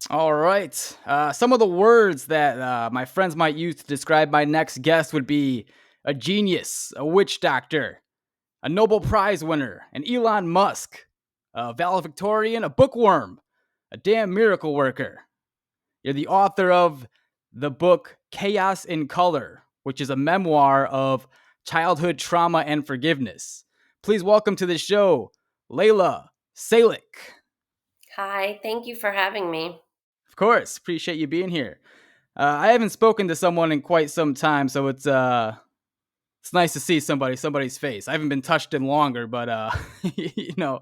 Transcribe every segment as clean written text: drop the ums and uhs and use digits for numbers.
All right. Some of the words that my friends might use to describe my next guest would be a genius, a witch doctor, a Nobel Prize winner, an Elon Musk, a valedictorian, a bookworm, a damn miracle worker. You're the author of the book Chaos in Color, which is a memoir of childhood trauma and forgiveness. Please welcome to the show, Layla Salek. Hi, thank you for having me. Of course, appreciate you being here. I haven't spoken to someone in quite some time, so it's nice to see somebody's face. I haven't been touched in longer, but you know,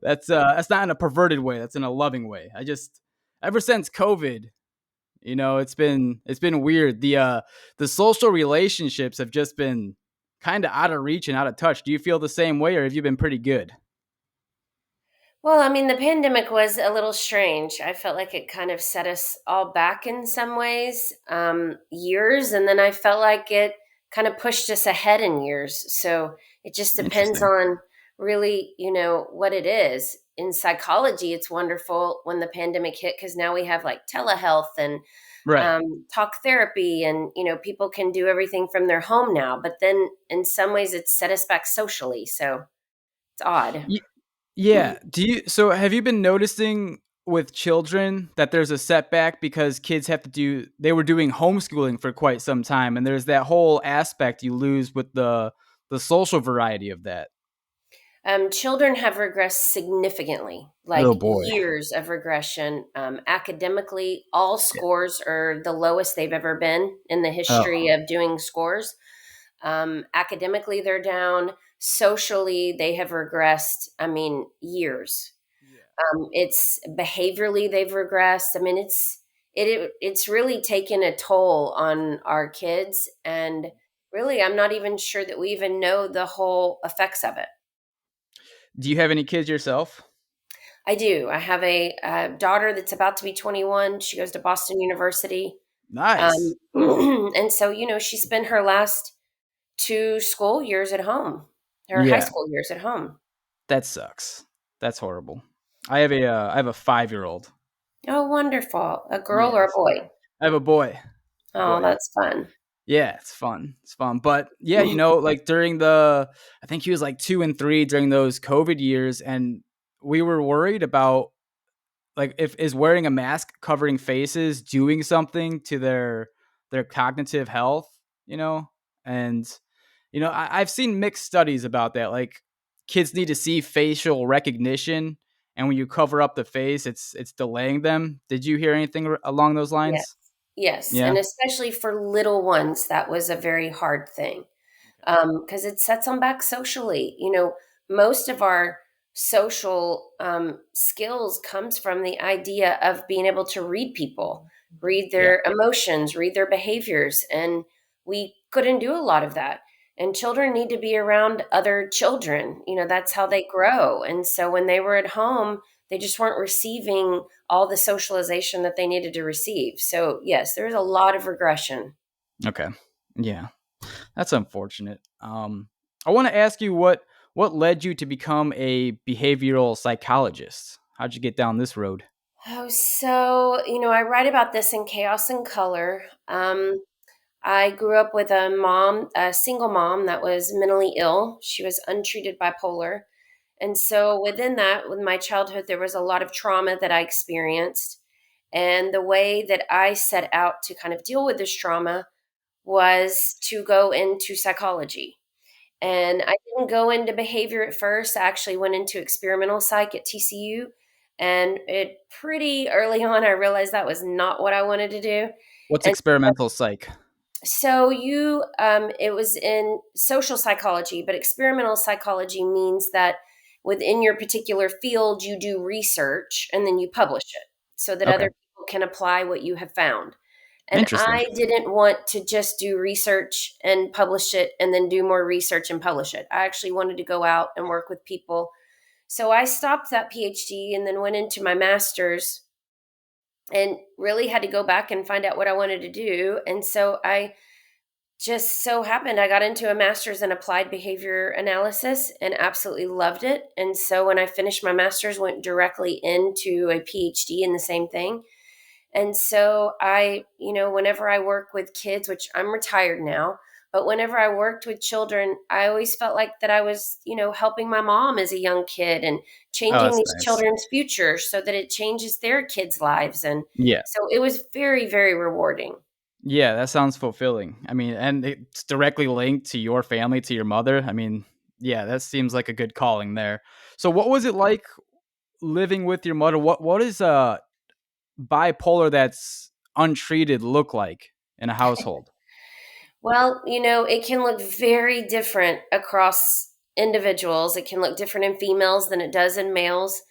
that's not in a perverted way. That's in a loving way. I just ever since COVID, it's been weird. The social relationships have just been kind of out of reach and out of touch. Do you feel the same way, or have you been pretty good? Well, I mean, the pandemic was a little strange. I felt like it kind of set us all back in some ways, years, and then I felt like it kind of pushed us ahead in years. So it just depends Interesting. on really, what it is. In psychology, it's wonderful when the pandemic hit because now we have like telehealth and Right. talk therapy, and people can do everything from their home now. But then in some ways, it's set us back socially. So it's odd. Yeah. So have you been noticing with children that there's a setback because kids they were doing homeschooling for quite some time, and there's that whole aspect you lose with the social variety of that. Children have regressed significantly, Oh like boy. years of regression. Academically, all Yeah. scores are the lowest they've ever been in the history Oh. of doing scores. Academically, they're down. Socially, they have regressed. I mean, years. Yeah. It's behaviorally they've regressed. I mean, it's really taken a toll on our kids, and really, I'm not even sure that we even know the whole effects of it. Do you have any kids yourself? I do. I have a daughter that's about to be 21. She goes to Boston University. Nice. And so, she spent her last two school years at home, her high Yeah, school years at home. that sucks. That's horrible. I have a 5-year-old. Oh, wonderful. A girl or a Yes. boy? I have a boy. Oh, Boy. that's fun. Yeah, it's fun. It's fun. But yeah, like I think he was like 2 and 3 during those COVID years, and we were worried about like if is wearing a mask covering faces doing something to their cognitive health, you know? And I've seen mixed studies about that. Like kids need to see facial recognition, and when you cover up the face, it's delaying them. Did you hear anything along those Yes. lines? Yes. Yeah. And especially for little ones, that was a very hard thing. Okay. Because it sets them back socially. Most of our social skills comes from the idea of being able to read people, read Yeah. their emotions, read their behaviors, and we couldn't do a lot of that. And children need to be around other children. That's how they grow. And so when they were at home, they just weren't receiving all the socialization that they needed to receive. So yes, there's a lot of regression. Okay. Yeah. That's unfortunate. I want to ask you what led you to become a behavioral psychologist? How'd you get down this road? Oh, so, I write about this in Chaos and Color. I grew up with a single mom that was mentally ill. She was untreated bipolar. And so, within that, with my childhood, there was a lot of trauma that I experienced. And the way that I set out to kind of deal with this trauma was to go into psychology. And I didn't go into behavior at first. I actually went into experimental psych at TCU. And it pretty early on, I realized that was not what I wanted to do. What's And experimental psych? so it was in social psychology, but experimental psychology means that within your particular field, you do research and then you publish it so that Okay. other people can apply what you have found. And Interesting. I didn't want to just do research and publish it and then do more research and publish it. I actually wanted to go out and work with people. So I stopped that PhD and then went into my master's and really had to go back and find out what I wanted to do. And so I just so happened I got into a master's in applied behavior analysis and absolutely loved it. And so when I finished my master's, went directly into a PhD in the same thing. And so whenever I work with kids, which I'm retired now, but whenever I worked with children, I always felt like that I was, helping my mom as a young kid and Oh, changing that's these nice. children's futures so that it changes their kids' lives. And Yeah. so it was very, very rewarding. Yeah, that sounds fulfilling. I mean, and it's directly linked to your family, to your mother. I mean, yeah, that seems like a good calling there. So what was it like living with your mother? What is bipolar that's untreated look like in a household? Well, it can look very different across individuals. It can look different in females than it does in males.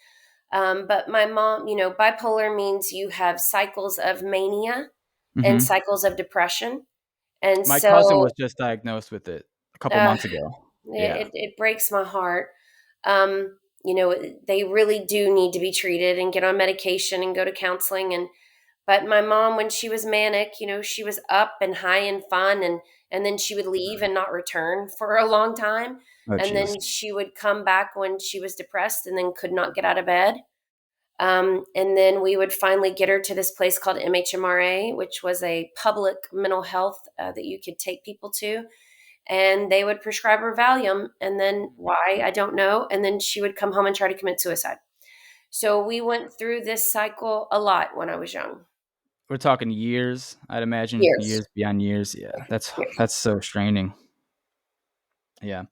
But my mom, bipolar means you have cycles of mania and Mhm. cycles of depression. And My cousin so was just diagnosed with it a couple uh, months ago. Yeah. it breaks my heart. Um, they really do need to be treated and get on medication and go to counseling. But my mom, when she was manic, she was up and high and fun, and then she would leave and not return for a long time. Oh, And jeez. then she would come back when she was depressed and then could not get out of bed. And then we would finally get her to this place called MHMRA, which was a public mental health that you could take people to. And they would prescribe her Valium. And then why, I don't know. And then she would come home and try to commit suicide. So we went through this cycle a lot when I was young. We're talking years, I'd imagine, Years. years beyond years. Yeah, that's so straining. Yeah.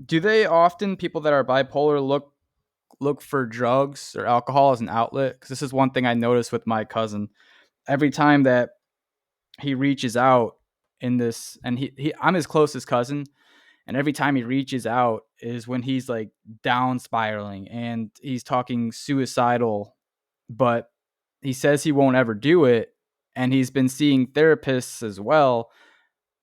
Do they often people that are bipolar look for drugs or alcohol as an outlet? Because this is one thing I noticed with my cousin. Every time that he reaches out in this, and I'm his closest cousin, and every time he reaches out is when he's like down spiraling and he's talking suicidal, but he says he won't ever do it, and he's been seeing therapists as well,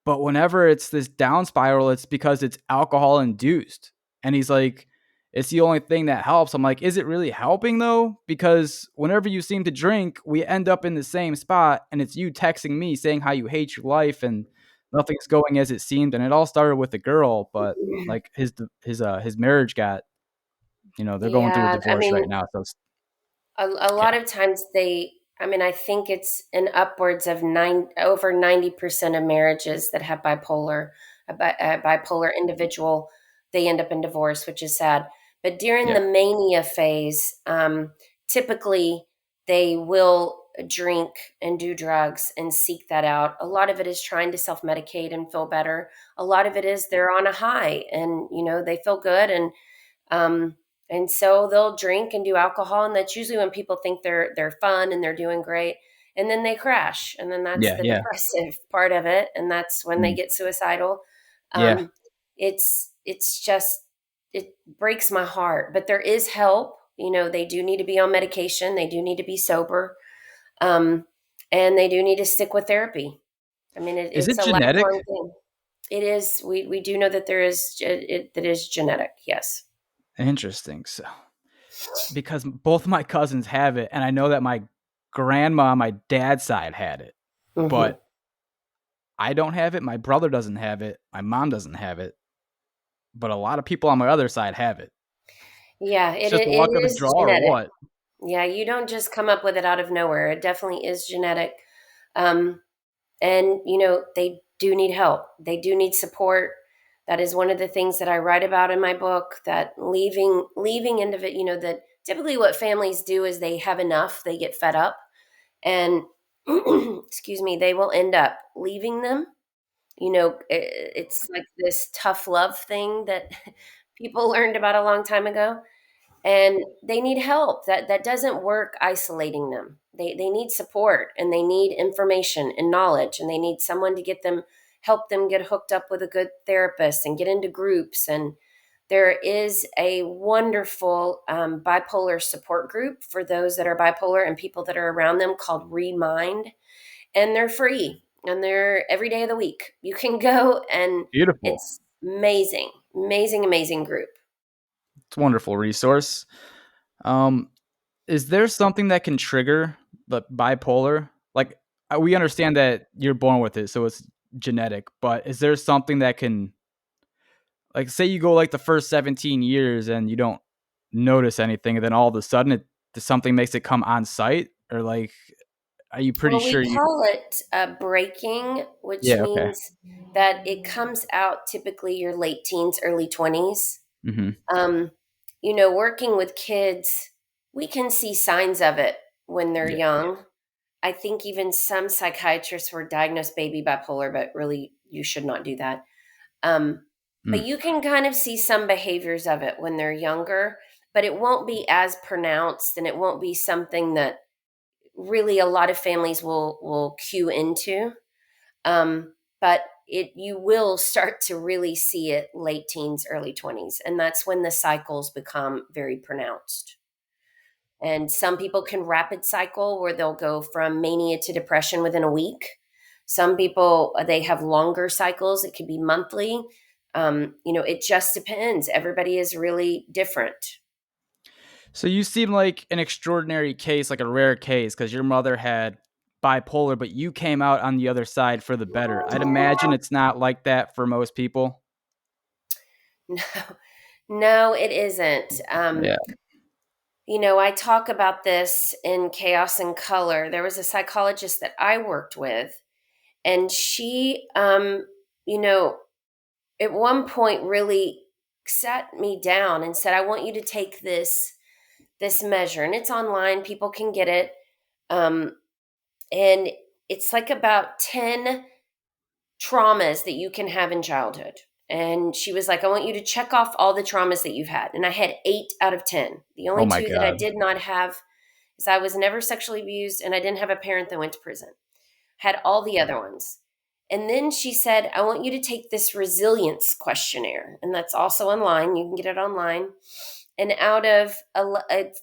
but whenever it's this down spiral, it's because it's alcohol induced. And he's like, it's the only thing that helps. I'm like, is it really helping though? Because whenever you seem to drink, we end up in the same spot, and it's you texting me saying how you hate your life and nothing's going as it seemed. And it all started with a girl, but like his marriage got, they're going through a Yeah, I divorce mean, right now. So a yeah, lot of times I think it's in upwards of over 90% of marriages that have a bipolar individual, they end up in divorce, which is sad. But during yeah, the mania phase, typically they will drink and do drugs and seek that out. A lot of it is trying to self-medicate and feel better. A lot of it is they're on a high and they feel good, um, and so they'll drink and do alcohol, and that's usually when people think they're fun and they're doing great, and then they crash, and then that's yeah, the yeah, depressive part of it, and that's when they mm, get suicidal. yeah. It's just it breaks my heart, but there is help. They do need to be on medication, they do need to be sober, um, and they do need to stick with therapy. I mean, Is it's it a genetic? lifelong thing. It is. We do know that there is that is genetic. Yes. Interesting. So because both my cousins have it, and I know that my grandma on my dad's side had it, Hmm. but I don't have it, my brother doesn't have it, my mom doesn't have it, but a lot of people on my other side have it. Yeah, It's it just the it luck of the is draw or genetic. what? Yeah, you don't just come up with it out of nowhere. It definitely is genetic. Um, and they do need help. They do need support. That is one of the things that I write about in my book. That leaving individual, that typically what families do is they have enough, they get fed up, and excuse me, they will end up leaving them. It's like this tough love thing that people learned about a long time ago, and they need help. That doesn't work isolating them. They need support, and they need information and knowledge, and they need someone to help them get hooked up with a good therapist and get into groups. And there is a wonderful bipolar support group for those that are bipolar and people that are around them called Remind, and they're free, and they're every day of the week you can go, and Beautiful. it's amazing, amazing, amazing group. It's a wonderful resource. Um, is there something that can trigger the bipolar? Like, we understand that you're born with it, so it's genetic, but is there something that can, like, say you go like the first 17 years and you don't notice anything, and then all of a sudden something makes it come on site, or like Are you pretty Well, we sure you? call it breaking, which Yeah. Okay. means that it comes out typically your late teens, early 20s. Hmm. Um, working with kids, we can see signs of it when they're Yeah. young. I think even some psychiatrists were diagnosed baby bipolar, but really you should not do that. Um, but Mm. you can kind of see some behaviors of it when they're younger, but it won't be as pronounced and it won't be something that really a lot of families will cue into. But you will start to really see it late teens, early 20s, and that's when the cycles become very pronounced. And some people can rapid cycle where they'll go from mania to depression within a week. Some people, they have longer cycles. It could be monthly. It just depends. Everybody is really different. So you seem like an extraordinary case, like a rare case, because your mother had bipolar, but you came out on the other side for the better. I'd imagine it's not like that for most people. No, no, it isn't. Yeah. I talk about this in Chaos and Color. There was a psychologist that I worked with, and she, you know, at one point really sat me down and said, "I want you to take this measure, and it's online. People can get it, um, and it's like about 10 traumas that you can have in childhood." And she was like, "I want you to check off all the traumas that you've had." And I had 8 out of 10. The Oh only my two that I god. did not have is I was never sexually abused and I didn't have a parent that went to prison. Had all the other ones. And then she said, "I want you to take this resilience questionnaire." And that's also online. You can get it online. And out of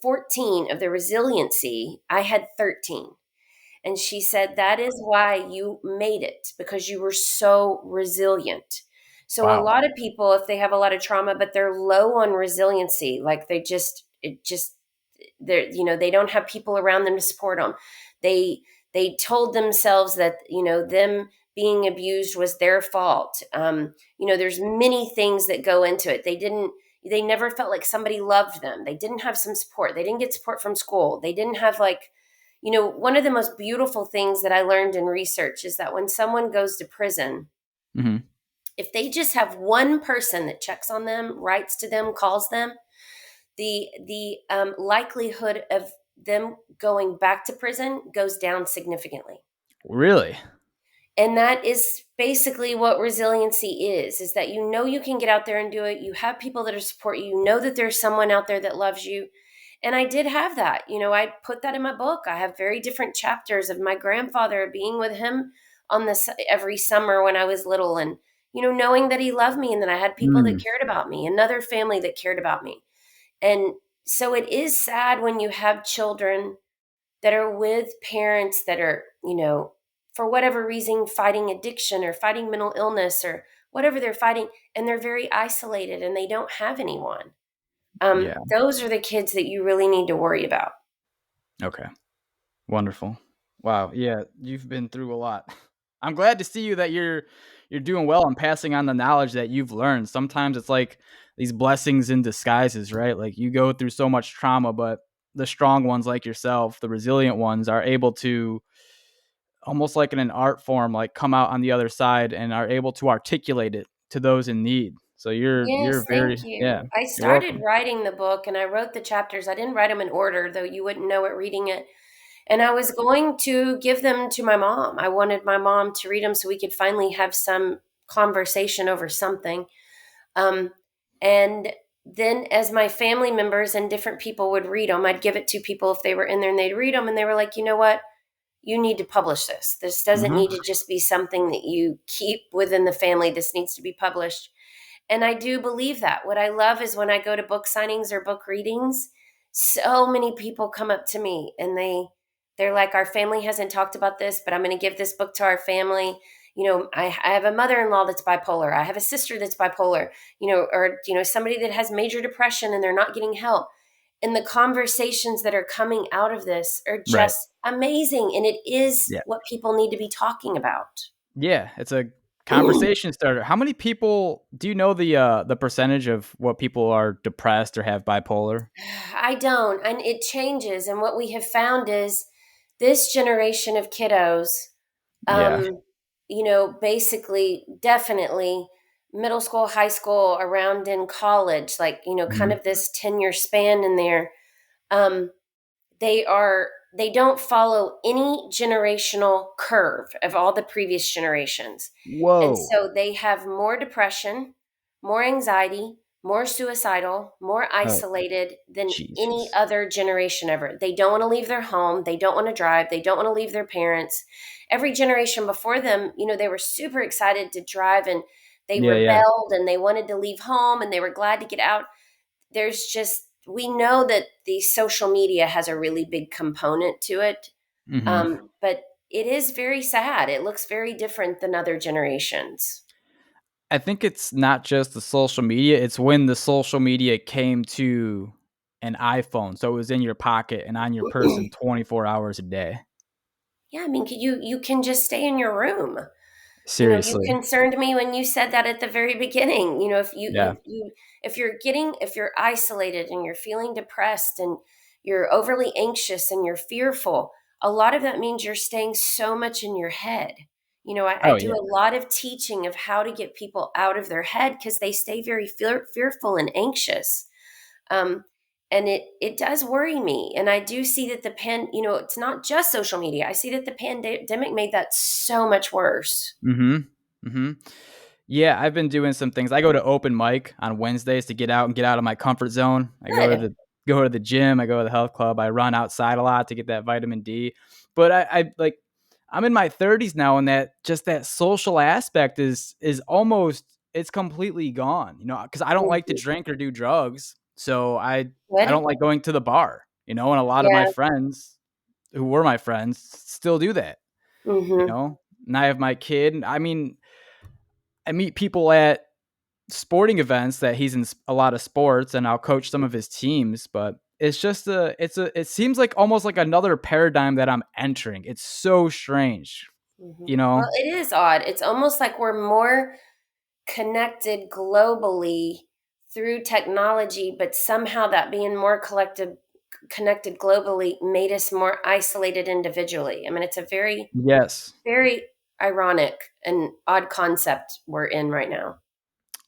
14 of the resiliency, I had 13. And she said, "That is why you made it, because you were so resilient." So, a Wow. lot of people, if they have a lot of trauma, but they're low on resiliency, like they don't have people around them to support them. They, they told themselves that, them being abused was their fault. There's many things that go into it. They never felt like somebody loved them. They didn't have some support. They didn't get support from school. They didn't have one of the most beautiful things that I learned in research is that when someone goes to prison, Hmm. if they just have one person that checks on them, writes to them, calls them, the likelihood of them going back to prison goes down significantly. Really? And that is basically what resiliency is that you can get out there and do it. You have people that are support you. You know that there's someone out there that loves you. And I did have that. I put that in my book. I have very different chapters of my grandfather, being with him on this every summer when I was little, and knowing that he loved me and that I had people that Mm. cared about me, another family that cared about me. And so it is sad when you have children that are with parents that are, for whatever reason, fighting addiction or fighting mental illness or whatever they're fighting, and they're very isolated and they don't have anyone. Yeah. Those are the kids that you really need to worry about. Okay. Wonderful. Wow. Yeah, you've been through a lot. I'm glad to see you that you're doing well and passing on the knowledge that you've learned. Sometimes it's like these blessings in disguises, right? Like you go through so much trauma, but the strong ones like yourself, the resilient ones are able to almost like in an art form like come out on the other side and are able to articulate it to those in need. So you're Yes, thank very yeah, you. I you're started welcome. writing the book and I wrote the chapters. I didn't write them in order, though you wouldn't know it reading it. And I was going to give them to my mom. I wanted my mom to read them so we could finally have some conversation over something. Um, and then, as my family members and different people would read them, I'd give it to people if they were in there and they'd read them. And they were like, "You know what? You need to publish this. This doesn't Mhm. need to just be something that you keep within the family. This needs to be published." And I do believe that. What I love is when I go to book signings or book readings, so many people come up to me and they're like, "Our family hasn't talked about this, but I'm going to give this book to our family." I have a mother-in-law that's bipolar. I have a sister that's bipolar, or somebody that has major depression and they're not getting help. And the conversations that are coming out of this are Right. just amazing. And it is Yeah. what people need to be talking about. Yeah, it's a conversation starter. How many people do you know the percentage of what people are depressed or have bipolar? I don't. And it changes. And what we have found is This generation of kiddos, Yeah. um, basically, definitely middle school, high school, around in college, like, kind Mhm. of this 10-year span in there. Um, they don't follow any generational curve of all the previous generations. And Whoa. so they have more depression, more anxiety, more suicidal, more Oh, isolated than any Jesus. other generation ever. They don't want to leave their home, they don't want to drive, they don't want to leave their parents. Every generation before them, they were super excited to drive, and they Yeah, yeah. rebelled and they wanted to leave home and they were glad to get out. There's just, we know that the social media has a really big component to it. Mhm. But it is very sad. It looks very different than other generations. I think it's not just the social media, it's when the social media came to an iPhone, so it was in your pocket and on your person 24 hours a day. Yeah, I mean, you can just stay in your room. You Seriously. concerned me when you said that at the very beginning. Yeah. If you're isolated and you're feeling depressed and you're overly anxious and you're fearful, a lot of that means you're staying so much in your head. I Oh, do yeah. a lot of teaching of how to get people out of their head because they stay very fearful and anxious. Um, and it does worry me. And I do see that it's not just social media. I see that the pandemic made that so much worse. Mhm. Mhm. Yeah, I've been doing some things. I go to open mic on Wednesdays to get out and get out of my comfort zone. I Good. go to the gym, I go to the health club, I run outside a lot to get that vitamin D. But like I'm in my 30s now and that social aspect is almost it's completely gone, cuz I don't like to Mhm. drink or do drugs. So I Good. don't like going to the bar, and a lot of my Yeah. friends who were my friends still do that, you Mhm. know? And I have my kid. I mean, I meet people at sporting events that he's in a lot of sports, and I'll coach some of his teams, but it seems like almost like another paradigm that I'm entering. It's so strange, you Well, know? it is odd. It's almost like we're more connected globally through technology, but somehow that being more collective connected globally made us more isolated individually. I mean, it's a very, Yes. very ironic and odd concept we're in right now.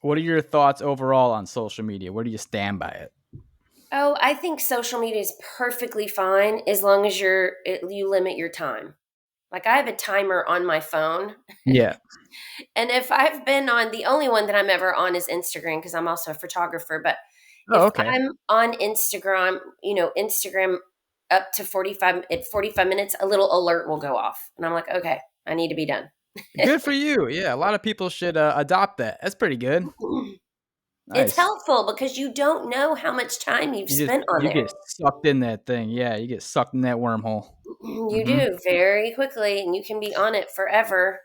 What are your thoughts overall on social media? Where do you stand by it? Oh, I think social media is perfectly fine as long as you limit your time. Like, I have a timer on my phone. Yeah. And if I've been on, the only one that I'm ever on is Instagram because I'm also a photographer. But Oh, if okay. I'm on Instagram, Instagram up to 45 minutes, a little alert will go off. And I'm like, okay, I need to be done. Good for you. Yeah, a lot of people should adopt that. That's pretty good. It's Nice. helpful because you don't know how much time you've spent on You there. get sucked in that thing. Yeah, you get sucked in that wormhole. You Mhm. do very quickly, and you can be on it forever.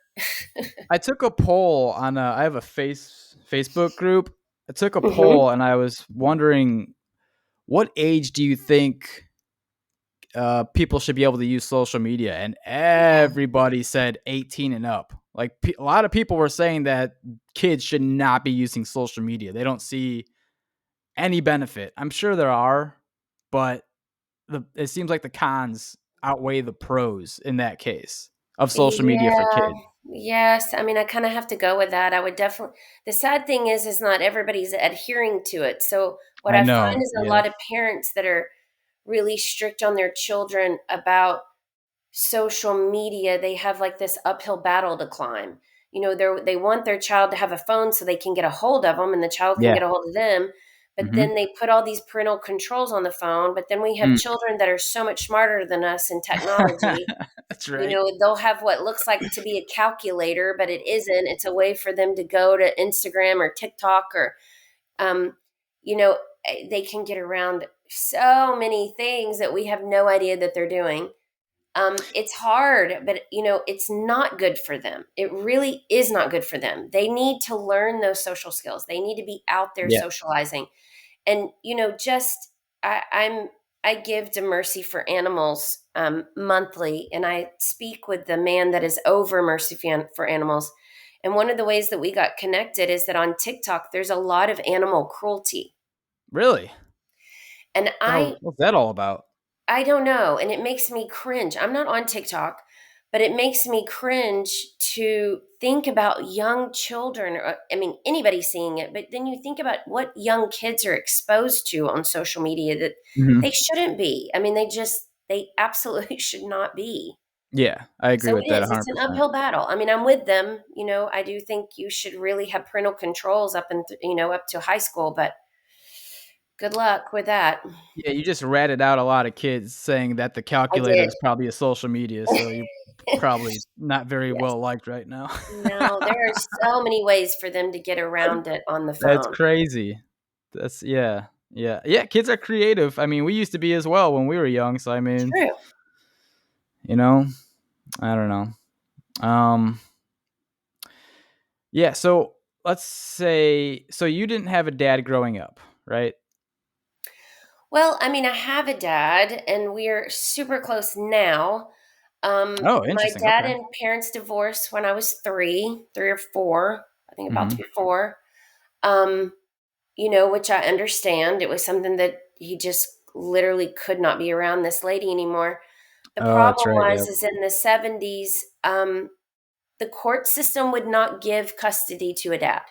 I took a poll on I have a Facebook group. I took a Hmm. poll and I was wondering what age do you think people should be able to use social media? And everybody said 18 and up. Like a lot of people were saying that kids should not be using social media. They don't see any benefit. I'm sure there are, but it seems like the cons outweigh the pros in that case of social media for Yeah. kids. Yes. I mean, I kind of have to go with that. I would definitely. The sad thing is not everybody's adhering to it. So what I I find know. is a Yeah. lot of parents that are really strict on their children about social media, they have like this uphill battle to climb. They want their child to have a phone so they can get a hold of them and the child can Yeah. get a hold of them. But then Mhm. they put all these parental controls on the phone. But then we have Mm. children that are so much smarter than us in technology. That's right. They'll have what looks like to be a calculator, but it isn't. It's a way for them to go to Instagram or TikTok or, um, they can get around so many things that we have no idea that they're doing. It's hard, but it's not good for them. It really is not good for them. They need to learn those social skills. They need to be out there Yeah. socializing. And just I give to Mercy for Animals monthly, and I speak with the man that is over Mercy for Animals. And one of the ways that we got connected is that on TikTok, there's a lot of animal cruelty, Really? and The hell what's that all about? I don't know, and it makes me cringe. I'm not on TikTok, but it makes me cringe to think about young children. I mean, anybody seeing it, but then you think about what young kids are exposed to on social media that they Hmm. shouldn't be. I mean, they absolutely should not be. Yeah, I agree So with it that is. It's an 100%. uphill battle. I mean, I'm with them. I do think you should really have parental controls up and up to high school, but good luck with that. Yeah, you just ratted out a lot of kids saying that the I calculator did. is probably a social media, so you're probably not very Yes. well liked right now. No, there are so many ways for them to get around it on the That's phone. crazy. That's yeah, yeah, yeah. Kids are creative. I mean, we used to be as well when we were young. So I mean, True. you know, I don't know. Yeah. So let's say, so you didn't have a dad growing up, right? Well, I mean, I have a dad, and we're super close now. Oh, My interesting. dad Okay. and parents divorced when I was three or four, I think about to Hmm. be four. Um, which I understand. It was something that he just literally could not be around this lady anymore. The Oh, that's problem right. Yep. is in the 70s, the court system would not give custody to a dad.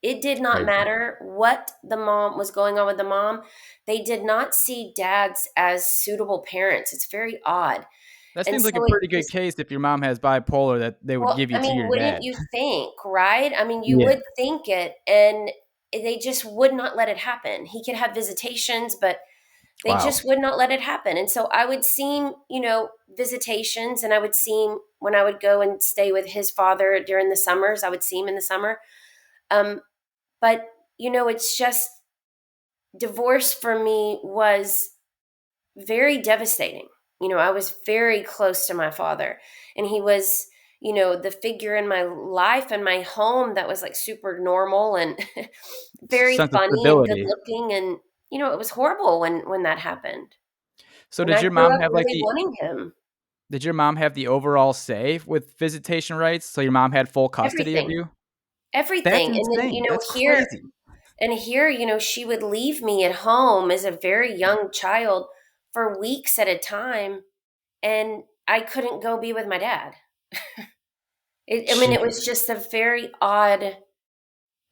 It did not Crazy. matter what the mom was going on with the mom. They did not see dads as suitable parents. It's very odd. That And seems like a so it pretty good just, case if your mom has bipolar that they would well, give you I to mean, your wouldn't dad. you think, right? I mean, you Yeah. would think it, and they just would not let it happen. He could have visitations, but they Wow. just would not let it happen. And so I would see him, visitations, and I would see him when I would go and stay with his father during the summers. I would see him in the summer. Um, but, it's just divorce for me was very devastating. I was very close to my father, and he was, the figure in my life and my home that was like super normal and very Sense of funny and good stability. looking. And, it was horrible when that happened. So And did I your grew mom up have like really the wanting him. did your mom have the overall say with visitation rights? So your mom had full custody of Everything. you? That's Everything. And then, insane. That's here crazy. she would leave me at home as a very young child for weeks at a time, and I couldn't go be with my dad. I mean, it Jeez. was just a very odd.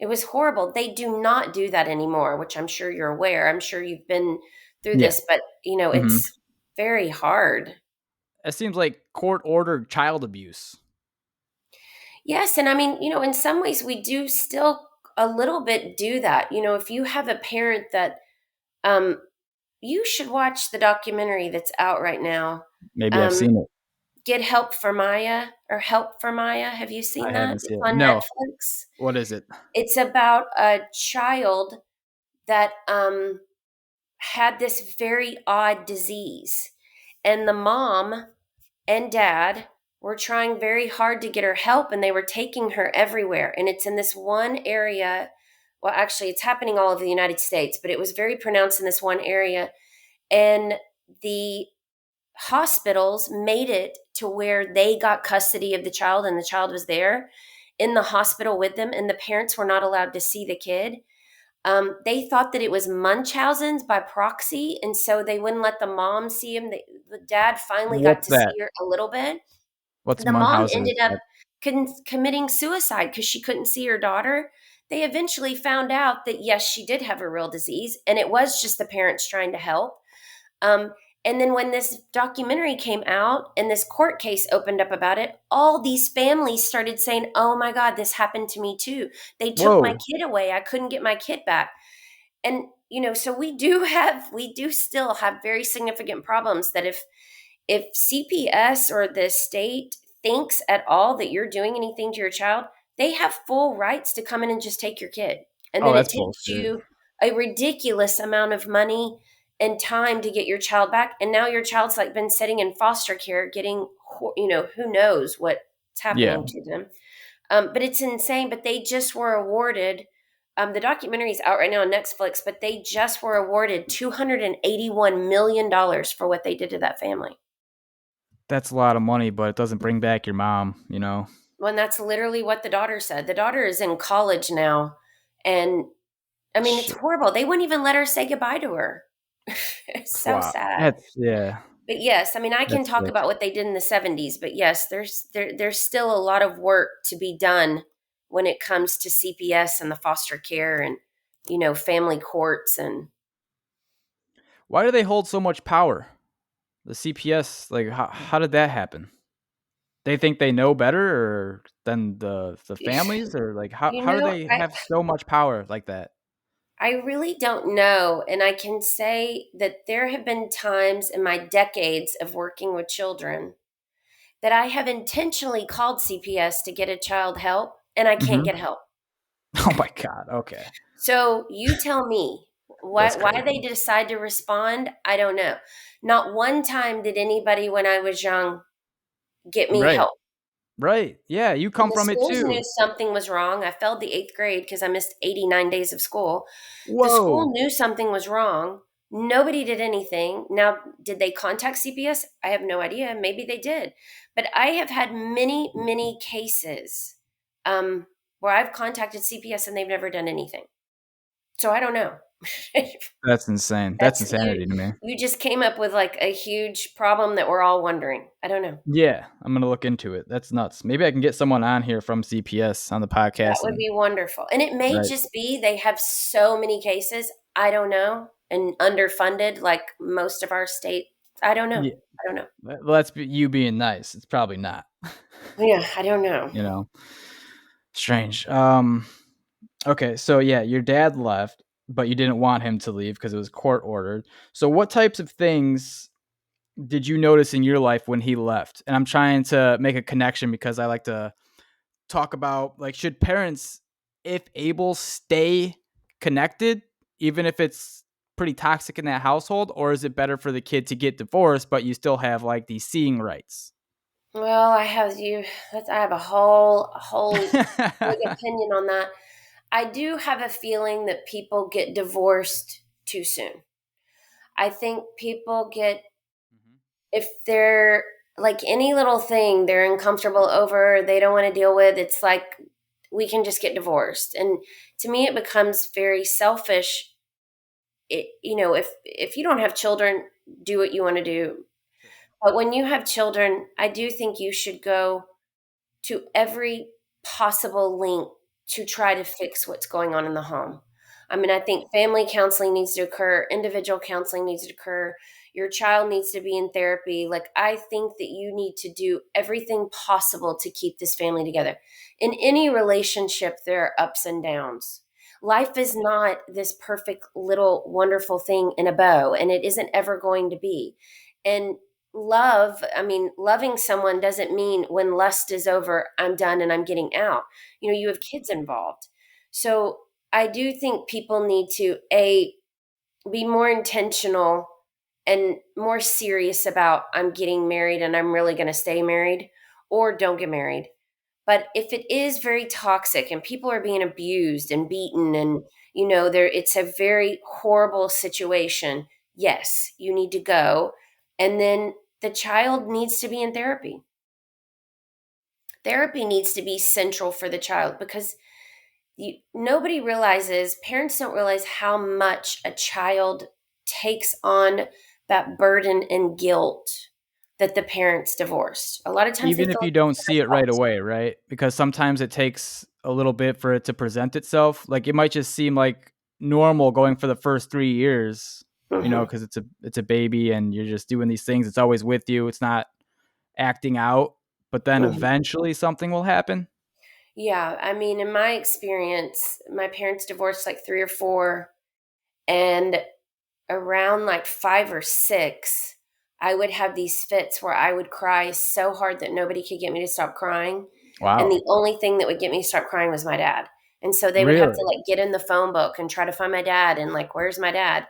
It was horrible. They do not do that anymore, which I'm sure you're aware. I'm sure you've been through Yeah. this, but Mhm. it's very hard. It seems like court ordered child abuse. Yes, and I mean, in some ways we do still a little bit do that. If you have a parent that um you should watch the documentary that's out right now. Maybe I've Um seen it. Get Help for Maya or Help for Maya. Have you I seen that? haven't It's seen it. on No. Netflix. What is it? It's about a child that had this very odd disease. And the mom and dad were trying very hard to get her help, and they were taking her everywhere. And it's in this one area. Well, actually, it's happening all over the United States, but it was very pronounced in this one area. And the hospitals made it to where they got custody of the child, and the child was there in the hospital with them, and the parents were not allowed to see the kid. They thought that it was Munchausen's by proxy, and so they wouldn't let the mom see him. The dad finally got What's to that? see her a little bit. What's The mom Munhausen? ended up committing suicide because she couldn't see her daughter. They eventually found out that yes, she did have a real disease, and it was just the parents trying to help. Um, and then when this documentary came out and this court case opened up about it, all these families started saying, "Oh my God, this happened to me too. They took my Whoa. kid away. I couldn't get my kid back." And so we do still have very significant problems that if CPS or the state thinks at all that you're doing anything to your child, they have full rights to come in and just take your kid. And Oh, then it that's takes bullshit. you a ridiculous amount of money and time to get your child back. And now your child's like been sitting in foster care getting, who knows what's Yeah. happening to them. But it's insane. But they just were awarded. The documentary is out right now on Netflix, but they just were awarded $281 million for what they did to that family. That's a lot of money, but it doesn't bring back your mom, you know? When that's literally what the daughter said. The daughter is in college now. And I mean, it's Shit. horrible. They wouldn't even let her say goodbye to her. It's so Wow. sad. That's yeah. But yes, I mean, I can That's talk sick. about what they did in the 70s, but yes, there's still a lot of work to be done when it comes to CPS and the foster care and family courts and Why do they hold so much power? The CPS, like how did that happen? They think they know better or than the families or like you how do know, they I have so much power like that? I really don't know, and I can say that there have been times in my decades of working with children that I have intentionally called CPS to get a child help and I can't Mhm. get help. Oh my god, okay. So you tell me That's why they crazy. decide to respond. I don't know. Not one time did anybody when I was young get me Right. help. Right. Yeah, you And come the from it schools knew too. something was wrong. I failed the 8th grade because I missed 89 days of school. The school Whoa. knew something was wrong. Nobody did anything. Now, did they contact CPS? I have no idea. Maybe they did. But I have had many, many cases where I've contacted CPS and they've never done anything. So I don't know. That's insane. That's That's you. insanity to me. You just came up with like a huge problem that we're all wondering. I don't know. Yeah, I'm gonna look into it. That's nuts. Maybe I can get someone on here from CPS on the That podcast would and be wonderful. And it may right. just be they have so many cases. I don't know. And underfunded like most of our state. I don't know. Yeah. I don't know. Well, that's you being nice. It's probably not. Yeah, I don't know. You know? Strange. Okay, so yeah, your dad left, but you didn't want him to leave because it was court ordered. So what types of things did you notice in your life when he left? And I'm trying to make a connection because I like to talk about like should parents, if able, stay connected even if it's pretty toxic in that household, or is it better for the kid to get divorced but you still have like these seeing rights? Well, I have a whole big opinion on that. I do have a feeling that people get divorced too soon. I think people get Mhm. if they're like any little thing they're uncomfortable over, they don't want to deal with, it's like we can just get divorced. And to me it becomes very selfish. If you don't have children, do what you want to do. Sure. But when you have children, I do think you should go to every possible link to try to fix what's going on in the home. I mean, I think family counseling needs to occur, individual counseling needs to occur, your child needs to be in therapy. Like, I think that you need to do everything possible to keep this family together. In any relationship, there are ups and downs. Life is not this perfect little wonderful thing in a bow, and it isn't ever going to be. And loving someone doesn't mean when lust is over, I'm done and I'm getting out. You have kids involved. So I do think people need to be more intentional and more serious about I'm getting married and I'm really going to stay married, or don't get married. But if it is very toxic and people are being abused and beaten and there it's a very horrible situation, yes, you need to go. And then the child needs to be in therapy. Therapy needs to be central for the child because nobody realizes, parents don't realize how much a child takes on that burden and guilt that the parents divorced. A lot of times they Even if feel you like it's don't their see it right fault. away, right? Because sometimes it takes a little bit for it to present itself. Like it might just seem like normal going for the first 3 years, Mhm. because it's a baby and you're just doing these things. It's always with you. It's not acting out, but then Mhm. eventually something will happen. Yeah, I mean, in my experience, my parents divorced like 3 or 4, and around like 5 or 6, I would have these fits where I would cry so hard that nobody could get me to stop crying, and Wow. the only thing that would get me to stop crying was my dad. And so they would have to Really? like get in the phone book and try to find my dad and like, "Where's my dad?"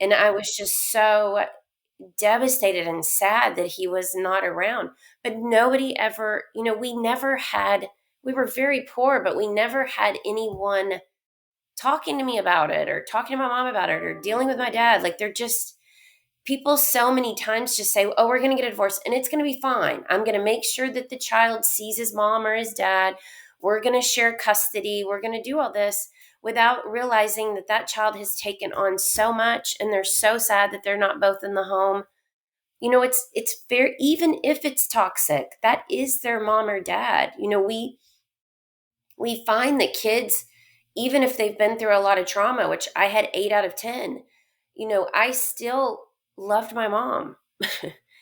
And I was just so devastated and sad that he was not around. But nobody ever, we were very poor, but we never had anyone talking to me about it or talking to my mom about it or dealing with my dad. Like, they're just people so many times just say, "Oh, we're going to get a divorce and it's going to be fine. I'm going to make sure that the child sees his mom or his dad. We're going to share custody. We're going to do all this." without realizing that that child has taken on so much and they're so sad that they're not both in the home. It's fair, even if it's toxic, that is their mom or dad. We find that kids, even if they've been through a lot of trauma, which I had 8 out of 10, I still loved my mom.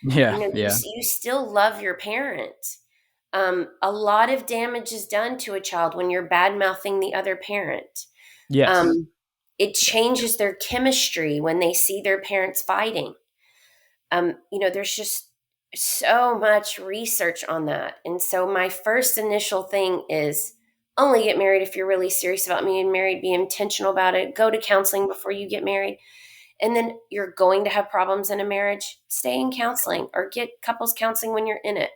Yeah, yeah. You still love your parent. A lot of damage is done to a child when you're bad mouthing the other parent. Yes. Um, it changes their chemistry when they see their parents fighting. There's just so much research on that. And so my first initial thing is only get married if you're really serious about being married, be intentional about it, go to counseling before you get married. And then you're going to have problems in a marriage, stay in counseling or get couples counseling when you're in it.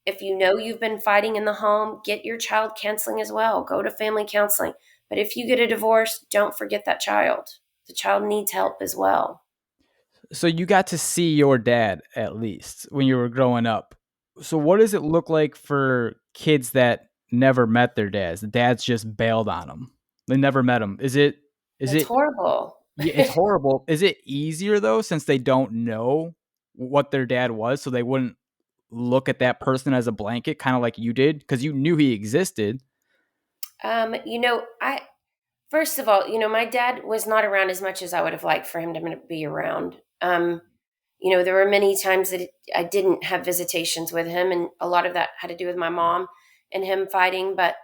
If you know you've been fighting in the home, get your child counseling as well. Go to family counseling. But if you get a divorce, don't forget that child. The child needs help as well. So you got to see your dad at least when you were growing up. So what does it look like for kids that never met their dads? The dads just bailed on them. They never met them. Is It's it horrible. Yeah, it's horrible. Is it easier though since they don't know what their dad was so they wouldn't look at that person as a blanket kind of like you did because you knew he existed? I First of all, my dad was not around as much as I would have liked for him to be around. There were many times that I didn't have visitations with him, and a lot of that had to do with my mom and him fighting. But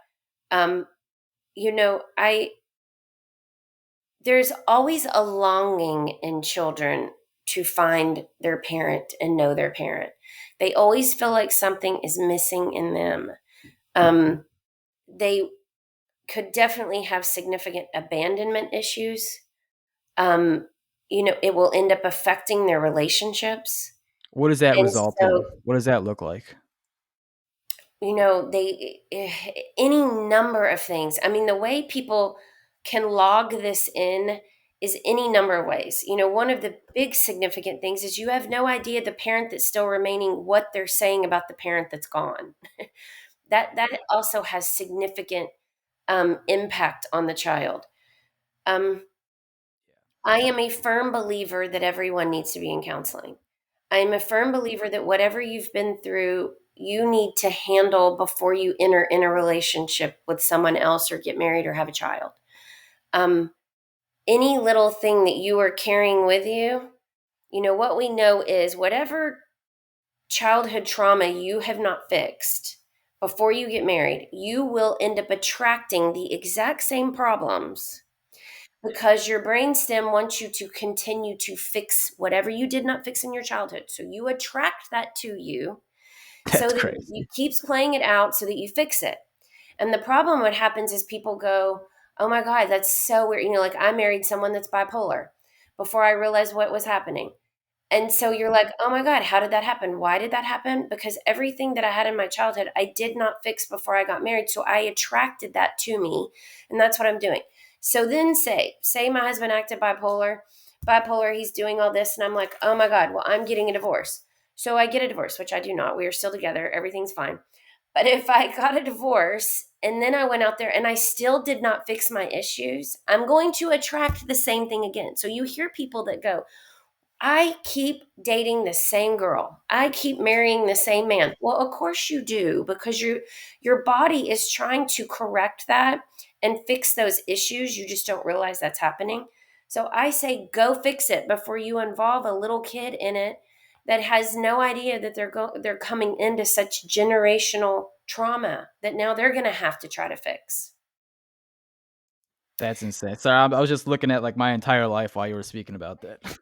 um, I there's always a longing in children to find their parent and know their parent. They always feel like something is missing in them. They could definitely have significant abandonment issues. um, it will end up affecting their relationships. What does that And result so, in? What does that look like? they, any number of things. I mean, the way people can log this in is any number of ways. One of the big significant things is you have no idea the parent that's still remaining, what they're saying about the parent that's gone. That also has significant impact on the child. Um, I am a firm believer that everyone needs to be in counseling. I am a firm believer that whatever you've been through, you need to handle before you enter in a relationship with someone else or get married or have a child. Um, any little thing that you are carrying with you, what we know is whatever childhood trauma you have not fixed before you get married, you will end up attracting the exact same problems because your brainstem wants you to continue to fix whatever you did not fix in your childhood. So you attract that to you so That's that you crazy. keeps playing it out so that you fix it. And the problem what happens is people go, "Oh my god, that's so weird." Like I married someone that's bipolar before I realized what was happening. And so you're like, "Oh my god, how did that happen? Why did that happen?" Because everything that I had in my childhood, I did not fix before I got married. So I attracted that to me, and that's what I'm doing. So then say my husband acted bipolar, he's doing all this and I'm like, "Oh my god, well, I'm getting a divorce." So I get a divorce, which I do not. We are still together. Everything's fine. But if I got a divorce and then I went out there and I still did not fix my issues, I'm going to attract the same thing again. So you hear people that go, "I keep dating the same girl. I keep marrying the same man." Well, of course you do, because your body is trying to correct that and fix those issues. You just don't realize that's happening. So I say go fix it before you involve a little kid in it that has no idea that they're coming into such generational trauma that now they're going to have to try to fix. That's insane. Sorry, I was just looking at like my entire life while you were speaking about that.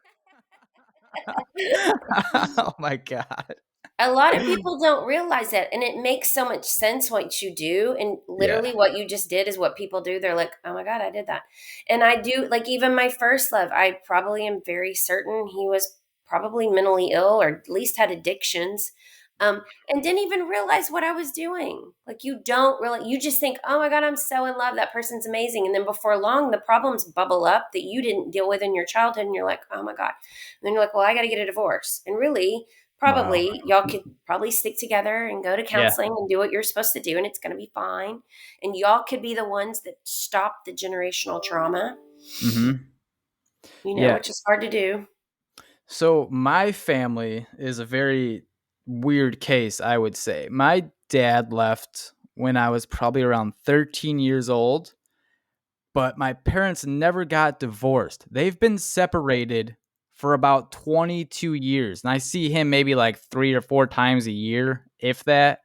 Oh my god. A lot of people don't realize that, and it makes so much sense what you do, and Yeah. literally what you just did is what people do. They're like, "Oh my god, I did that." And I do, like, even my first love, I probably am very certain he was probably mentally ill or at least had addictions. And didn't even realize what I was doing. Like, you don't really, you just think, "Oh my god, I'm so in love, that person's amazing." And then before long the problems bubble up that you didn't deal with in your childhood, and you're like, "Oh my god." And then you're like, "Well, I got to get a divorce." And really, Wow. Probably y'all could probably stick together and go to Yeah. counseling and do what you're supposed to do, and it's going to be fine. And y'all could be the ones that stop the generational trauma, Mm-hmm. Yeah. which is hard to do. So my family is a very weird case, I would say. My dad left when I was probably around 13 years old, but my parents never got divorced. They've been separated for about 22 years. And I see him maybe like 3 or 4 times a year, if that.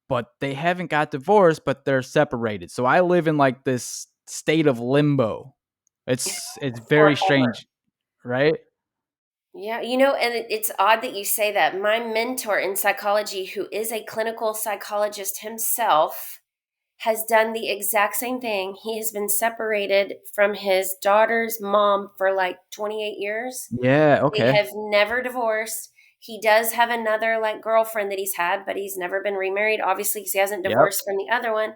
But they haven't got divorced, but they're separated. So I live in like this state of limbo. It's very Forever. strange, right? Yeah, and it's odd that you say that. My mentor in psychology, who is a clinical psychologist himself, has done the exact same thing. He has been separated from his daughter's mom for like 28 years. Yeah, They okay. have never divorced. He does have another like girlfriend that he's had, but he's never been remarried, obviously, because he hasn't Yep. divorced from the other one.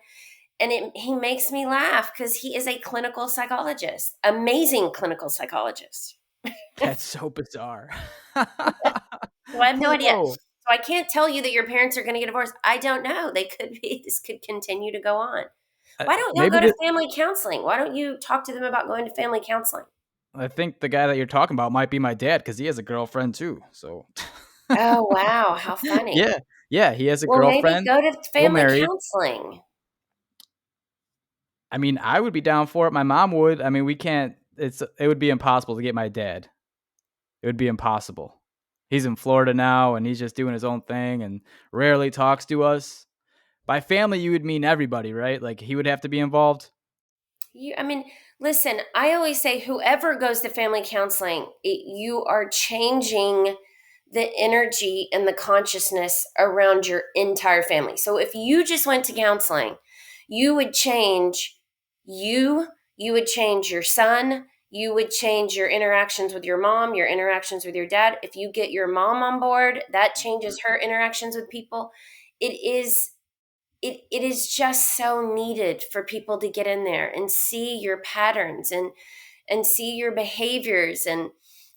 And he makes me laugh because he is a clinical psychologist, amazing clinical psychologist. That's so bizarre. So I have no idea. Whoa. So I can't tell you that your parents are going to get divorced. I don't know. They could be. This could continue to go on. Why don't y'all Maybe go to the family counseling? Why don't you talk to them about going to family counseling? I think the guy that you're talking about might be my dad because he has a girlfriend too. So Oh, wow. How funny. yeah, yeah, he has a Well, maybe girlfriend, go to still family married. counseling. I mean, I would be down for it. My mom would. I mean, we can't. It would be impossible to get my dad. It would be impossible. He's in Florida now, and he's just doing his own thing, and rarely talks to us. By family, you would mean everybody, right? Like he would have to be involved. I mean, listen, I always say whoever goes to family counseling, you are changing the energy and the consciousness around your entire family. So if you just went to counseling, you would change you, you would change your son, you would change your interactions with your mom, your interactions with your dad. If you get your mom on board, that changes her interactions with people. It is it is just so needed for people to get in there and see your patterns and see your behaviors and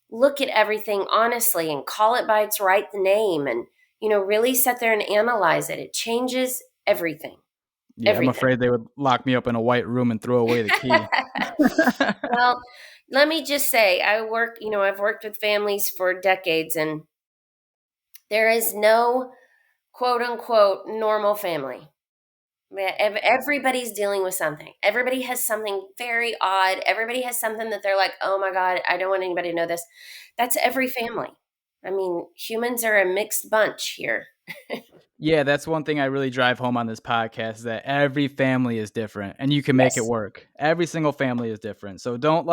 look at everything honestly and call it by its right name and really sit there and analyze it. It changes everything. Yeah, I'm Everything. afraid they would lock me up in a white room and throw away the key. Well, let me just say I've worked with families for decades, and there is no quote unquote normal family. Everybody's dealing with something. Everybody has something very odd. Everybody has something that they're like, oh my God, I don't want anybody to know this. That's every family. I mean, humans are a mixed bunch here. Yeah, that's one thing I really drive home on this podcast, is that every family is different and you can make it Yes. work. Every single family is different. So don't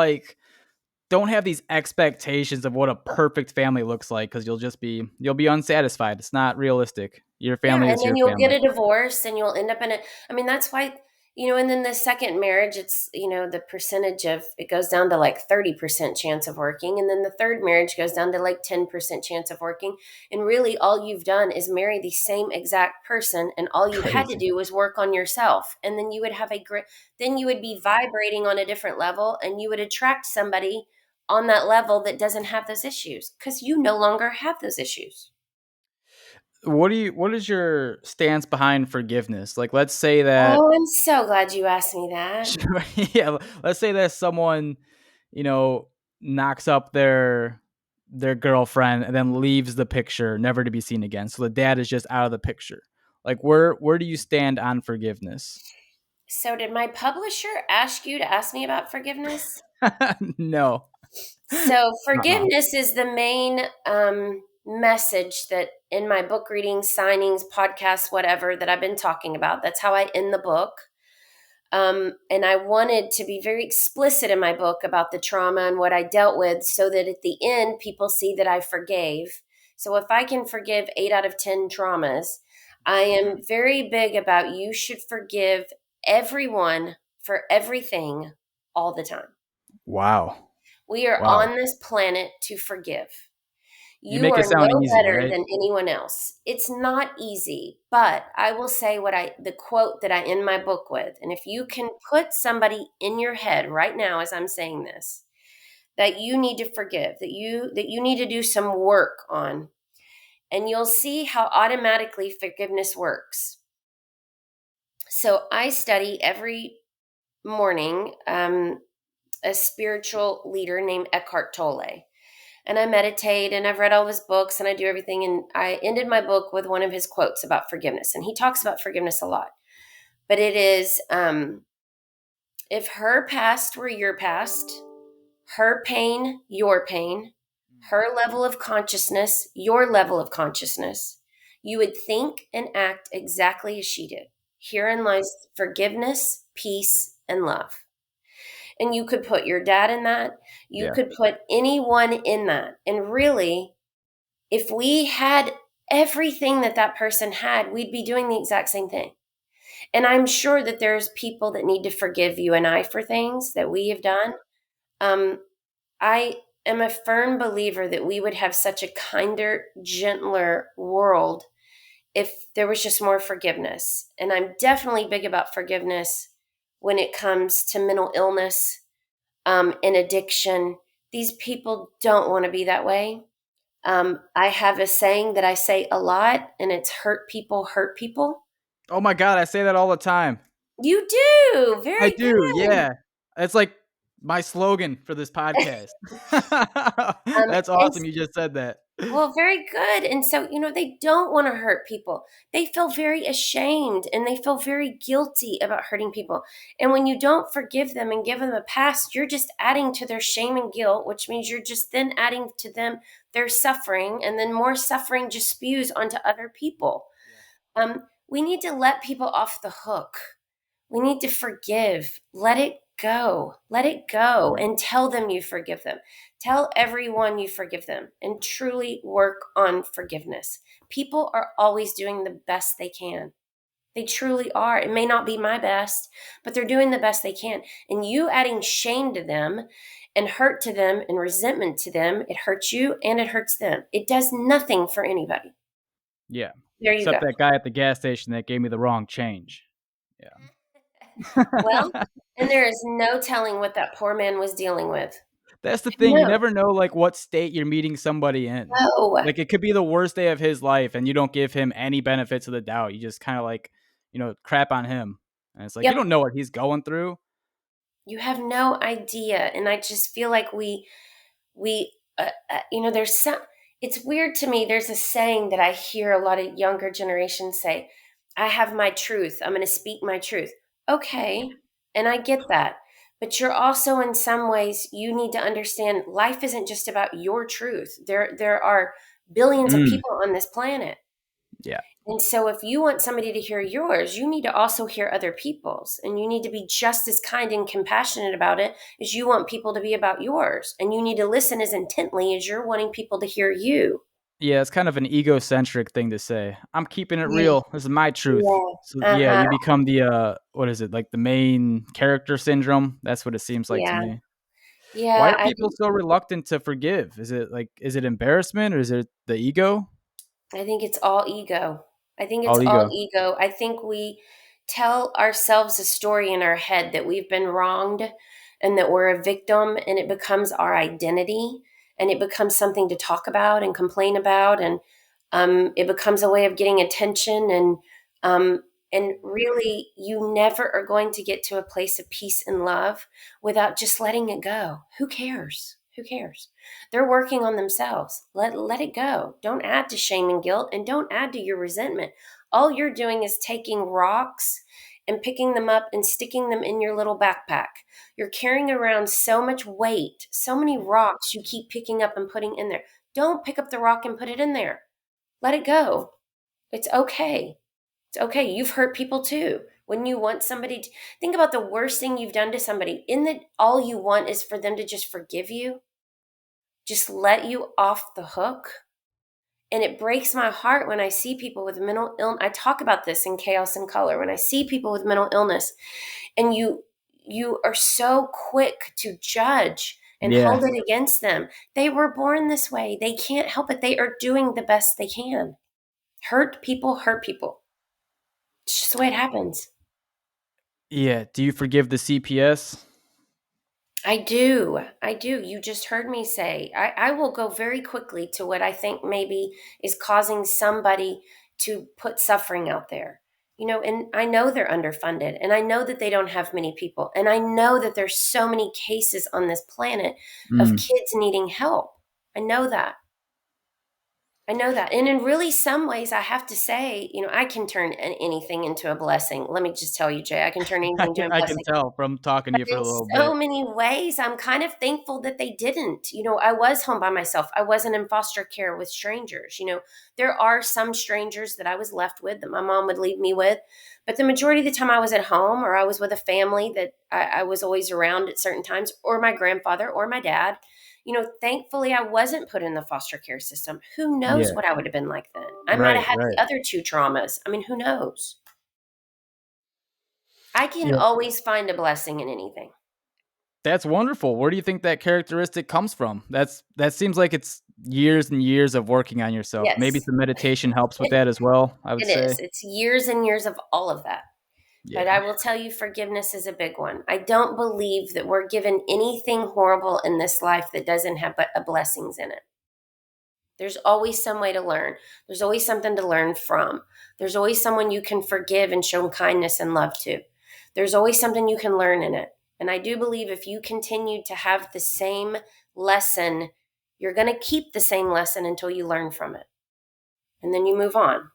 have these expectations of what a perfect family looks like, because you'll be unsatisfied. It's not realistic. Your Yeah, family and is then your you'll get family. a divorce and you'll end up in a I mean, that's why, and then the second marriage, it's, the percentage of it goes down to like 30% chance of working. And then the third marriage goes down to like 10% chance of working. And really all you've done is marry the same exact person. And all you had to Crazy. do was work on yourself. And then you would have then you would be vibrating on a different level and you would attract somebody on that level that doesn't have those issues because you no longer have those issues. What is your stance behind forgiveness? Like, let's say that Oh, I'm so glad you asked me that. sure, yeah, let's say that someone, you know, knocks up their girlfriend and then leaves the picture, never to be seen again. So the dad is just out of the picture. Like, where do you stand on forgiveness? So, did my publisher ask you to ask me about forgiveness? No. So, Uh-uh. forgiveness is the main message that in my book readings, signings, podcasts, whatever that I've been talking about. That's how I end the book. And I wanted to be very explicit in my book about the trauma and what I dealt with so that at the end, people see that I forgave. So if I can forgive 8 out of 10 traumas, I am very big about you should forgive everyone for everything all the time. Wow. We are Wow. on this planet to forgive. You You make it are sound no easy, better right? than anyone else. It's not easy, but I will say the quote that I end my book with. And if you can put somebody in your head right now as I'm saying this, that you need to forgive, that you need to do some work on, and you'll see how automatically forgiveness works. So I study every morning a spiritual leader named Eckhart Tolle. And I meditate and I've read all of his books and I do everything. And I ended my book with one of his quotes about forgiveness. And he talks about forgiveness a lot. But it is if her past were your past, her pain, your pain, her level of consciousness, your level of consciousness, you would think and act exactly as she did. Herein lies forgiveness, peace, and love. And you could put your dad in that. You Yeah. could put anyone in that. And really, if we had everything that that person had, we'd be doing the exact same thing. And I'm sure that there's people that need to forgive you and I for things that we have done. Um, I am a firm believer that we would have such a kinder, gentler world if there was just more forgiveness. And I'm definitely big about forgiveness when it comes to mental illness and addiction. These people don't want to be that way. I have a saying that I say a lot, and it's hurt people hurt people. Oh my god, I say that all the time. You do. I Very do, good. yeah. It's like my slogan for this podcast. That's And awesome you just said that. well, very good. And so, they don't want to hurt people. They feel very ashamed and they feel very guilty about hurting people. And when you don't forgive them and give them a pass, you're just adding to their shame and guilt, which means you're just then adding to them their suffering. And then more suffering just spews onto other people. We need to let people off the hook. We need to forgive. Let it go. Let it go Mhm. and tell them you forgive them. Tell everyone you forgive them and truly work on forgiveness. People are always doing the best they can. They truly are. It may not be my best, but they're doing the best they can. And you adding shame to them and hurt to them and resentment to them, it hurts you and it hurts them. It does nothing for anybody. Yeah. There you Except go. that guy at the gas station that gave me the wrong change. Well, Yeah. and there is no telling what that poor man was dealing with. That's the thing, you No, never know, like, what state you're meeting somebody in. no. Like, it could be the worst day of his life, and you don't give him any benefits of the doubt. You just kinda, like, crap on him. And it's like, you Yep. don't know what he's going through. You have no idea. And I just feel like there's some, it's weird to me. There's a saying that I hear a lot of younger generations say, I have my truth. I'm going to speak my truth. Okay. And I get that. But you're also, in some ways, you need to understand life isn't just about your truth. There are billions of Mm. people on this planet. Yeah. And so, if you want somebody to hear yours, you need to also hear other people's. And you need to be just as kind and compassionate about it as you want people to be about yours. And you need to listen as intently as you're wanting people to hear you. Yeah, it's kind of an egocentric thing to say. "I'm keeping it Yeah. real. This is my truth." Yeah. So, yeah, Uh-huh. you become the, what is it, like, the main character syndrome? That's what it seems like to Yeah. me. Why Yeah. are people so reluctant to forgive? Is it embarrassment or is it the ego? I think it's all ego. I think it's All all ego. ego. I think we tell ourselves a story in our head that we've been wronged and that we're a victim, and it becomes our identity and it becomes something to talk about and complain about. And it becomes a way of getting attention. Um, and really, you never are going to get to a place of peace and love without just letting it go. Who cares? Who cares? They're working on themselves. Let it go. Don't add to shame and guilt, and don't add to your resentment. All you're doing is taking rocks and picking them up and sticking them in your little backpack. You're carrying around so much weight, so many rocks you keep picking up and putting in there. Don't pick up the rock and put it in there. Let it go. It's okay. It's okay. You've hurt people too. When you want somebody to think about the worst thing you've done to somebody, in that all you want is for them to just forgive you, just let you off the hook. And it breaks my heart when I see people with mental illness. I talk about this in Chaos and Color. When I see people with mental illness and you are so quick to judge and Yeah. hold it against them. They were born this way. They can't help it. They are doing the best they can. Hurt people hurt people. It's just the way it happens. Yeah. Do you forgive the CPS? I do. I do. You just heard me say, I will go very quickly to what I think maybe is causing somebody to put suffering out there. And I know they're underfunded, and I know that they don't have many people, and I know that there's so many cases on this planet of Mm. kids needing help. I know that. I know that. And in really some ways, I have to say, I can turn anything into a blessing. Let me just tell you, Jay, I can turn anything into a I can blessing. tell from talking to But you for in a little so bit. many ways, I'm kind of thankful that they didn't. I was home by myself. I wasn't in foster care with strangers. There are some strangers that I was left with that my mom would leave me with. But the majority of the time I was at home, or I was with a family that I was always around at certain times, or my grandfather or my dad. Thankfully I wasn't put in the foster care system. Who knows Yeah. what I would have been like then? I might have Right. had Right. the other two traumas. I mean, who knows? I can Yeah. always find a blessing in anything. That's wonderful. Where do you think that characteristic comes from? That seems like it's years and years of working on yourself. Maybe Yes. some meditation helps with that as well, I would It say. is. It's years and years of all of that. But Yeah. I will tell you, forgiveness is a big one. I don't believe that we're given anything horrible in this life that doesn't have but a blessings in it. There's always some way to learn. There's always something to learn from. There's always someone you can forgive and show kindness and love to. There's always something you can learn in it. And I do believe if you continue to have the same lesson, you're going to keep the same lesson until you learn from it. And then you move on.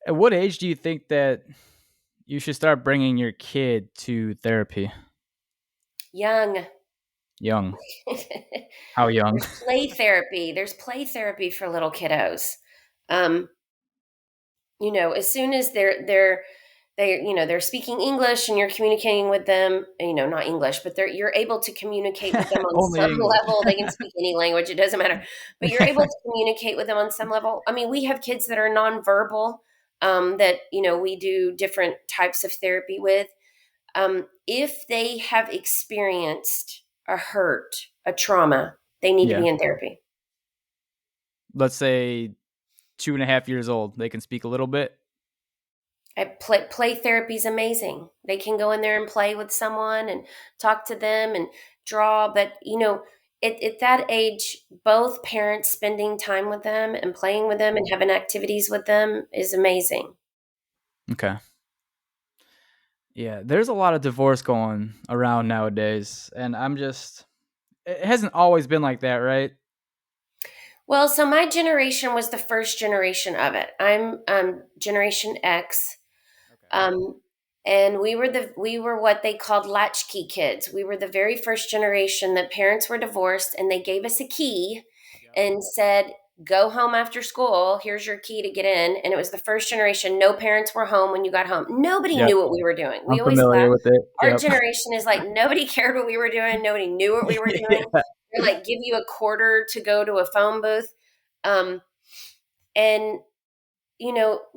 At what age do you think that you should start bringing your kid to therapy? Young. Young. How young? There's play therapy. There's play therapy for little kiddos. Um, as soon as they're speaking English and you're communicating with them, not English, but you're able to communicate with them on Only some English. level. They can speak any language, it doesn't matter. But you're able to communicate with them on some level. I mean, we have kids that are nonverbal, that, we do different types of therapy with. If they have experienced a hurt, a trauma, they need to Yeah. be in therapy. Let's say 2.5 years old. They can speak a little bit. Play therapy is amazing. They can go in there and play with someone and talk to them and draw. But at that age, both parents spending time with them and playing with them and having activities with them is amazing. Okay. Yeah, there's a lot of divorce going around nowadays, and it hasn't always been like that, right? Well, so my generation was the first generation of it. I'm Generation X. Okay. Um, and we were what they called latchkey kids. We were the very first generation that parents were divorced and they gave us a key Yep. and said, "Go home after school. Here's your key to get in." And it was the first generation. No parents were home when you got home. Nobody Yep. knew what we were doing. We I'm always familiar laugh. with it. Our Yep. generation is like nobody cared what we were doing. Nobody knew what we were doing. Yeah. They like give you a quarter to go to a phone booth. Um, and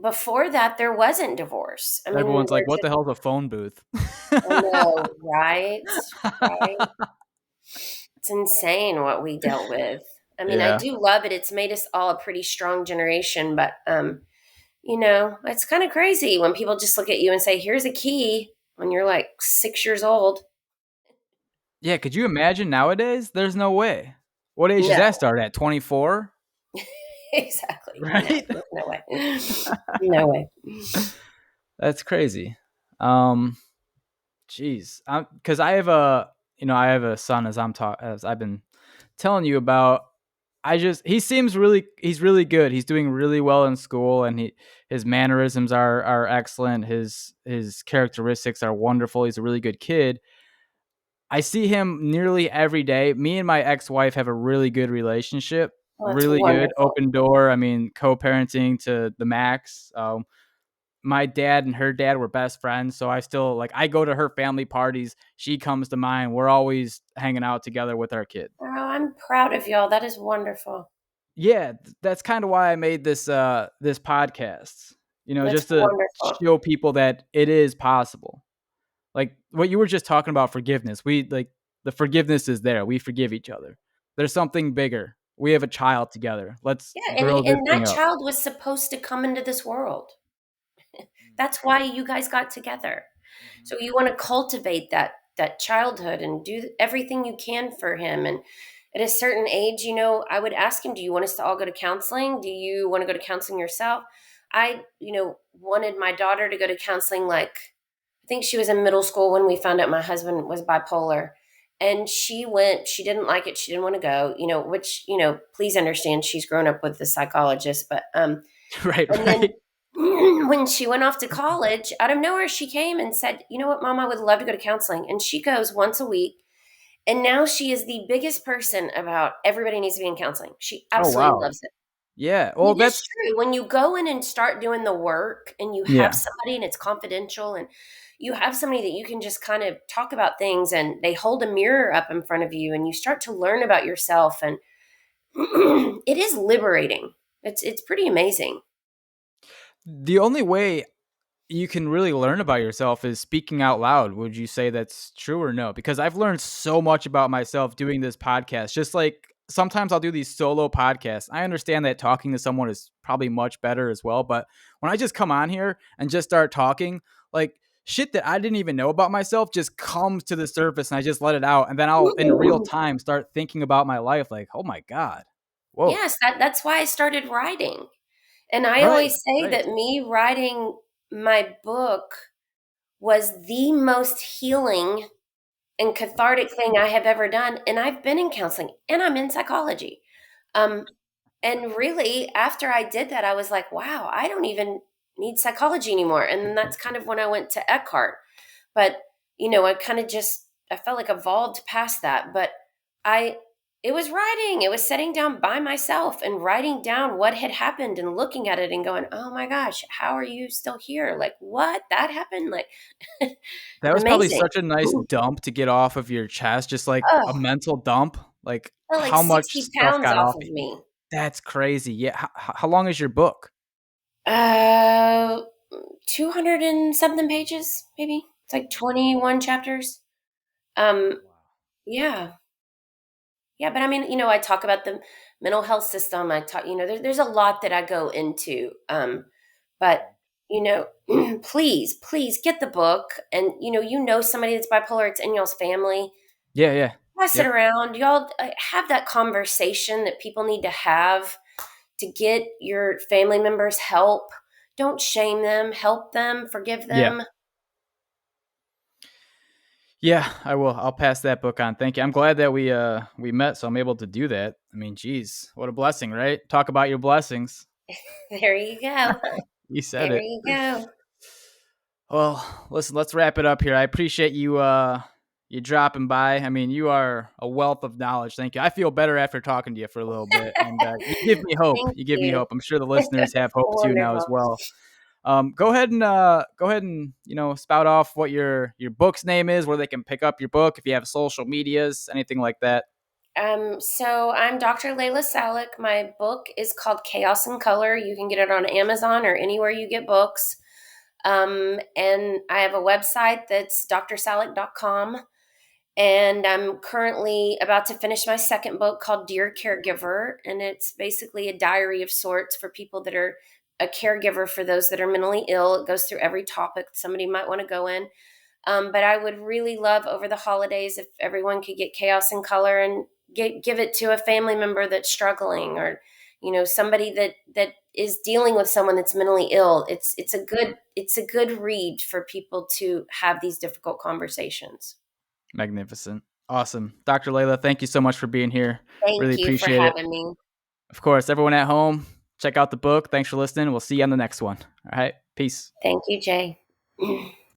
before that, there wasn't divorce. I mean, Everyone's like, "What the hell's a phone booth?" I know, right? Right. It's insane what we dealt with. I mean, I Yeah. do love it. It's made us all a pretty strong generation, but it's kind of crazy when people just look at you and say, "Here's a key," when you're like 6 years old. Yeah, could you imagine nowadays? There's no way. What age does No, that start at? 24? exactly. No, Right? there's no way. No way. That's crazy. Um, Jeez. Because I have a son as I've been telling you about. He's really good. He's doing really well in school, and his mannerisms are excellent. His characteristics are wonderful. He's a really good kid. I see him nearly every day. Me and my ex-wife have a really good relationship. Well, that's Really good, wonderful. open door. I mean, co-parenting to the max. My dad and her dad were best friends, so I go to her family parties. She comes to mine. We're always hanging out together with our kid. Oh, I'm proud of y'all. That is wonderful. Yeah, that's kind of why I made this podcast. That's Just to wonderful. show people that it is possible. Like what you were just talking about forgiveness. The forgiveness is there. We forgive each other. There's something bigger. We have a child together. Let's Yeah, and grow this and thing that up. child was supposed to come into this world. Mhm. That's why you guys got together. Mhm. So you want to cultivate that childhood and do everything you can for him. And at a certain age, I would ask him, do you want us to all go to counseling? Do you want to go to counseling yourself? I, wanted my daughter to go to counseling, like, I think she was in middle school when we found out my husband was bipolar. And she went, she didn't like it. She didn't want to go, which, please understand she's grown up with the psychologist. But Right, and right. then when she went off to college, out of nowhere, she came and said, you know what, Mom, I would love to go to counseling. And she goes once a week. And now she is the biggest person about everybody needs to be in counseling. She Oh, absolutely wow. loves it. Yeah. Well, It is that's true. When you go in and start doing the work and you have yeah. somebody and it's confidential and you have somebody that you can just kind of talk about things and they hold a mirror up in front of you and you start to learn about yourself and it is liberating. It's pretty amazing. The only way you can really learn about yourself is speaking out loud. Would you say that's true or no? Because I've learned so much about myself doing this podcast. Just like sometimes I'll do these solo podcasts. I understand that talking to someone is probably much better as well. But when I just come on here and just start talking, like shit that I didn't even know about myself just comes to the surface and I just let it out. And then I'll in real time start thinking about my life like, oh my God. Whoa. Yes, that's why I started writing. And I Right. always say Right. that me writing my book was the most healing and cathartic thing I have ever done. And I've been in counseling and I'm in psychology. Um, and really, after I did that, I was like, wow, I don't even need psychology anymore. And then that's kind of when I went to Eckhart. But, I kind of just, I felt like evolved past that. But I, it was writing, it was sitting down by myself and writing down what had happened and looking at it and going, oh my gosh, how are you still here? Like, what? That happened? Like, That was probably amazing. such a nice dump to get off of your chest, just like a Oh, mental dump, like felt like how much 60 stuff pounds got off off of of you. me. That's crazy. Yeah. How long is your book? Uh, 200 and something pages, maybe. It's like 21 chapters. Um, Wow. yeah. Yeah, but I mean, I talk about the mental health system. I talk, there's a lot that I go into. But, please, please get the book. And, somebody that's bipolar, it's in y'all's family. Yeah, yeah. Pass it Yep. around. Y'all have that conversation that people need to have to get your family members help. Don't shame them, help them, forgive Yeah. them. Yeah, I will. I'll pass that book on. Thank you. I'm glad that we met, so I'm able to do that. I mean, geez, what a blessing, right? Talk about your blessings. There you go. You said There it. you go. Well, listen, let's wrap it up here. I appreciate you dropping by. I mean, you are a wealth of knowledge. Thank you. I feel better after talking to you for a little bit, and you give me hope. Thank You give me you. hope. I'm sure the listeners have hope too now as Wonderful. well. Go ahead and spout off what your book's name is, where they can pick up your book, if you have social medias, anything like that. So I'm Dr. Layla Salek. My book is called Chaos in Color. You can get it on Amazon or anywhere you get books. And I have a website that's drsalek.com. And I'm currently about to finish my second book called Dear Caregiver. And it's basically a diary of sorts for people that are a caregiver for those that are mentally ill. It goes through every topic somebody might want to go in. But I would really love over the holidays if everyone could get Chaos in Color and give it to a family member that's struggling, or somebody that is dealing with someone that's mentally ill. It's a good read for people to have these difficult conversations. Magnificent. Awesome. Dr. Layla, thank you so much for being here. Thank Really you for appreciate it. having me. Of course, everyone at home, check out the book. Thanks for listening. We'll see you on the next one. All right. Peace. Thank you, Jay.